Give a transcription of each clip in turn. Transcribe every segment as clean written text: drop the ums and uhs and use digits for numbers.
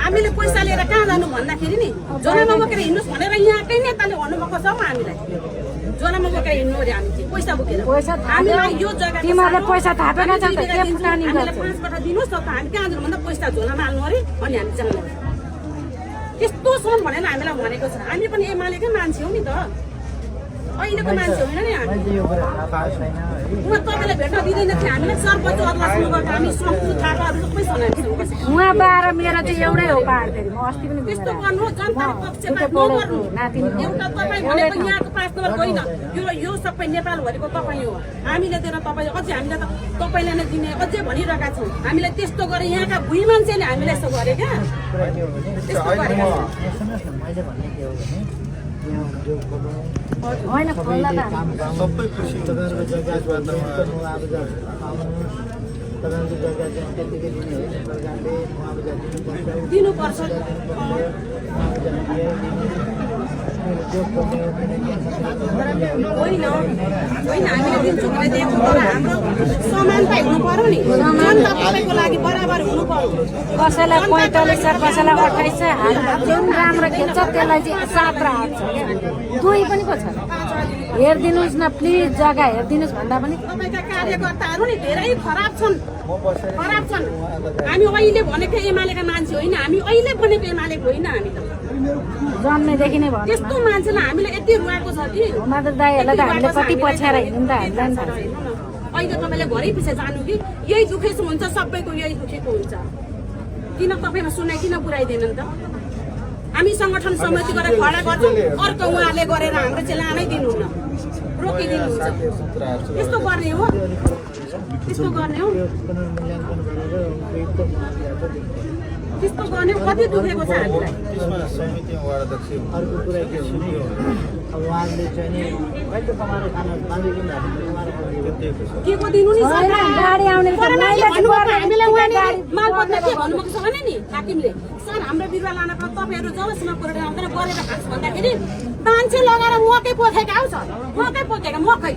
हामीले पैसा लिएर कहाँ जानु भन्दाखेरि नि जोनामा बोकेर हिँड्नुहोस् भनेर यहाँकै नेताले भन्नुभएको छ हामीलाई जोनामा बोकेर हिँड्नु अरे हामी चाहिँ पैसा बोकेर हामीलाई यो जग्गा तिमीहरूले पैसा थापेन छ त के फुटानी गर्छ 5 कटा दिनुहोस् न त हामी कहाँ जानु भन्दा पैसा झोलामा हाल्नु अरे अनि हामी जानु त्यस्तो छन् भनेर हामीलाई भनेको छ हामी पनि एमालेकै मान्छे हो नि त अहिलेको मान्छे होइन नि हामी तपाईँलाई भेट्न दिँदैन थियो हामीलाई सर्वोच्च अदालतमा गएर हामी सम्पूर्ण थापाहरू सबै सनाइसकेको उहाँ बाह्र मेरो चाहिँ एउटै हो पाहाडखेरि म अस्ति पनि त्यस्तो गर्नु जनताको पक्षमा नगर्नु एउटा तपाईँ भनेको यहाँको 5 नम्बर होइन यो सबै नेपालभरिको तपाईँ हो हामीले दिएर तपाईँ अझै हामीले त तपाईँले नै दिने अझै भनिरहेका छौँ हामीलाई त्यस्तो गरे यहाँका भुइँ मान्छेले हामीलाई यस्तो गरे क्या होइन सबै खुसी दिनुपर्छ होइन हामीले दिन्छौँ भने दिएको तर हाम्रो समानता हुनु पर्यो नि जनता तपाईँको लागि बराबर हुनु पर्यो कसैलाई 45 छ कसैलाई 28 छ जुन राम्रो खेल्छ त्यसलाई चाहिँ 7 र 8 छ दुई पनि पो छ हेरिदिनुहोस् न प्लिज जग्गा हेरिदिनुहोस् भन्दा पनि तपाईँका कार्यकर्ताहरू नि धेरै खराब छन् हामी अहिले भनेको एमालेका मान्छे होइन हामी अहिले भनेको एमालेको होइन हामी त जन्मेदेखि नै भयो त्यस्तो मान्छेलाई हामीले यति रुवाएको छ कि माधव दाईहरूलाई त हामीले कति पछ्याएर हिँड्यौँ त हामीलाई अहिले तपाईँले घरै पछि जानु कि यही दुखेको हुन्छ सबैको यही दुखेको हुन्छ किन तपाईँमा सुनाइ किन पुऱ्याइदिएन त हामी सङ्गठन समिति गरेर खडा गर्छौँ अर्को उहाँले गरेर हाम्रो चाहिँ लानै दिनुहुन्न रोकिदिनुहुन्छ त्यस्तो गर्ने हो त्यस्तो गर्ने हो त्यस्तो गर्ने कति दुखेको छ हामीलाई अर्को कुरा के हो अब उहाँले चाहिँ नि कहिले कमाएर खाना बाँधिदिनु के को दिनु नि गाडी आउने हामीलाई उहाँले मालपत्रमा के भन्नुभएको छ भने नि हाकिमले सर हाम्रो बिरुवा लान तपाईँहरू जबसम्म गरेर आउँदैन गरेर खान्छ भन्दाखेरि मान्छे लगाएर मकै पोखेका आउँछ मकै पोखेका मकै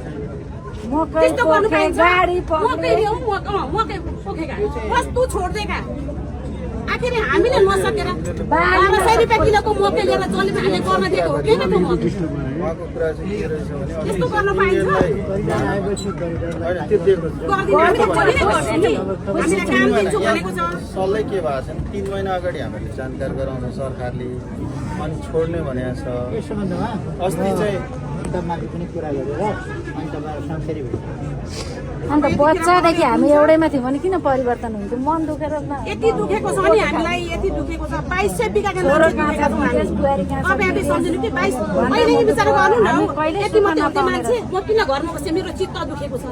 त्यस्तो गर्नु पाइन्छ मकै ल्याउँ मकै पोखेका वस्तु छोड्देका आखिर हामीले नसकेर 1200 रुपियाँ किलोको मकै लिएर जसले हामीले गर्न दिएको हो किन त्यो मकै त्यस्तो गर्न पाइन्छ सल्लाह के भएको छ 3 महिना अगाडि हामीले जानकार गराउँछ सरकारले अनि छोड्ने भनेको छ अस्ति चाहिँ माथि पनि कुरा गरेर अनि तपाईहरु संसारी भयो अन्त बच्चादेखि हामी एउटैमा थियौँ भने किन परिवर्तन हुन्थ्यो मन दुखेर यति दुखेको छ नि हामीलाई यति दुखेको छ 2200 बिगाको तपाईहरुले सम्झिनु कि 22 अहिले विचार गर्नु न यति मात्रै मान्छे म किन घरमा बसे मेरो चित्त दुखेको छ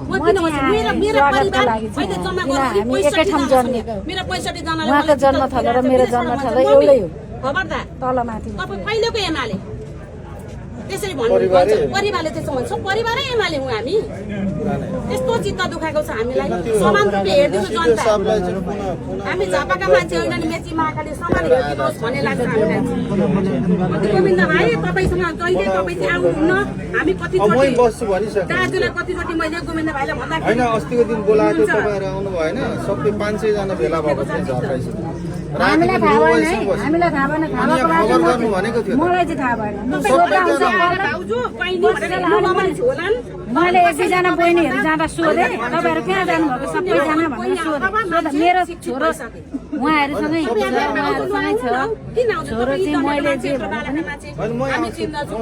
म किन बसे मेरो परिवार मैले जम्मा गरेँ एकै ठाउँ जन्मेको मेरो 65 जनाले उहाँको जन्म थलो र मेरो जन्म थलो एउटै हो खबरदार तल माथि तपाई कहिलेको एमाले त्यसरी भन्नुहुन्छ परिवारले त्यसो भन्छ परिवारै एमाले हौ हामी त्यस्तो चित्त दुखाएको छ हामीलाई समान रूपले हेर्दिनु जनता हामी झापाका मान्छे होइन नि मेची महाकाली समान हेर्दिनुहोस् भन्ने लाग्छ हामीलाई गोविन्द भाइ तपाईसँग जहिले तपाईँ चाहिँ आउनुहुन्न हामी कतिचोटि दाजुलाई कतिचोटि मैले गोविन्द भाइलाई भन्दा हैन अस्तिको दिन बोलाएको तपाईहरु आउनु भएन सबै 500 जना भेला भएको थियो झर्काइसु हामीलाई थाहा भएन हामीलाई थाहा भएन खबर गर्नु भनेको थियो मलाई चाहिँ थाहा भएन मैले एक दुईजना बहिनीहरू जाँदा सोधेँ तपाईँहरू कहाँ जानुभएको सबैजना भनेर सोधेँ मेरो छोरो उहाँहरूसँगै छ छोरो चाहिँ मैले जे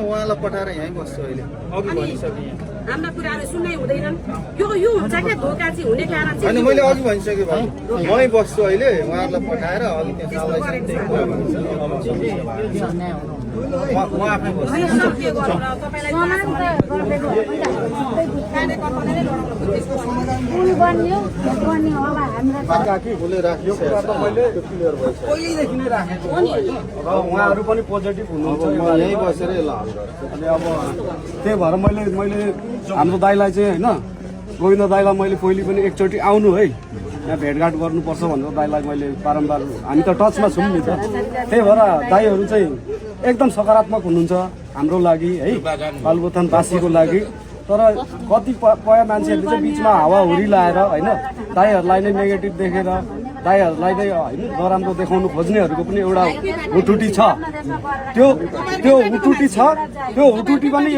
उहाँलाई पठाएर यहीँ बस्छु अहिले अघि भनिसकेँ हाम्रा कुराहरू सुन्नै हुँदैनन् यो हुन्छ क्या धोका चाहिँ हुने कारण चाहिँ अनि मैले अघि भनिसकेँ भाइ मै बस्छु अहिले उहाँहरूलाई पठाएर अघि त्यहाँ म आफै पहिलेदेखि नै राखेको र उहाँहरू पनि पोजिटिभ हुनुहुन्छ यहीँ बसेर यसलाई हल गर्छु अनि अब त्यही भएर मैले हाम्रो दाइलाई चाहिँ होइन गोविन्द दाइलाई मैले पहिले पनि एकचोटि आउनु है यहाँ भेटघाट गर्नुपर्छ भनेर दाइलाई मैले बारम्बार हामी त टचमा छौँ नि त त्यही भएर दाइहरू चाहिँ एकदम सकारात्मक हुनुहुन्छ हाम्रो लागि है बालबोथानवासीको लागि तर कतिपय मान्छेहरूले चाहिँ बिचमा हावाहुरी लाएर होइन दाइहरूलाई नै नेगेटिभ देखेर दाइहरूलाई नै होइन नराम्रो देखाउनु खोज्नेहरूको पनि एउटा हुटुटी छ। त्यो हुटुटी छ, त्यो हुटुटी पनि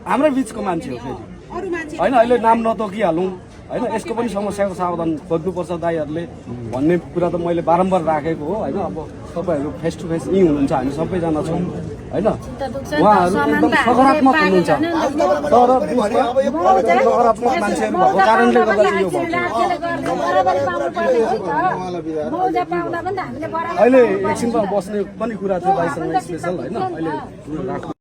हाम्रै बिचको मान्छे हो फेरि होइन। अहिले नाम नतोकिहालौँ होइन, यसको पनि समस्याको सावधान खोज्नुपर्छ दाइहरूले भन्ने कुरा त मैले बारम्बार राखेको हो होइन। अब तपाईँहरू फेस टु फेस यहीँ हुनुहुन्छ, हामी सबैजना छौँ होइन। उहाँहरू एकदम सकारात्मक हुनुहुन्छ, तर नकारात्मक मान्छेहरू भएको कारणले गर्दा चाहिँ यो भएको। अहिले एकछिनमा बस्ने पनि कुरा थियो भाइसँग स्पेसल होइन। अहिले राख्नु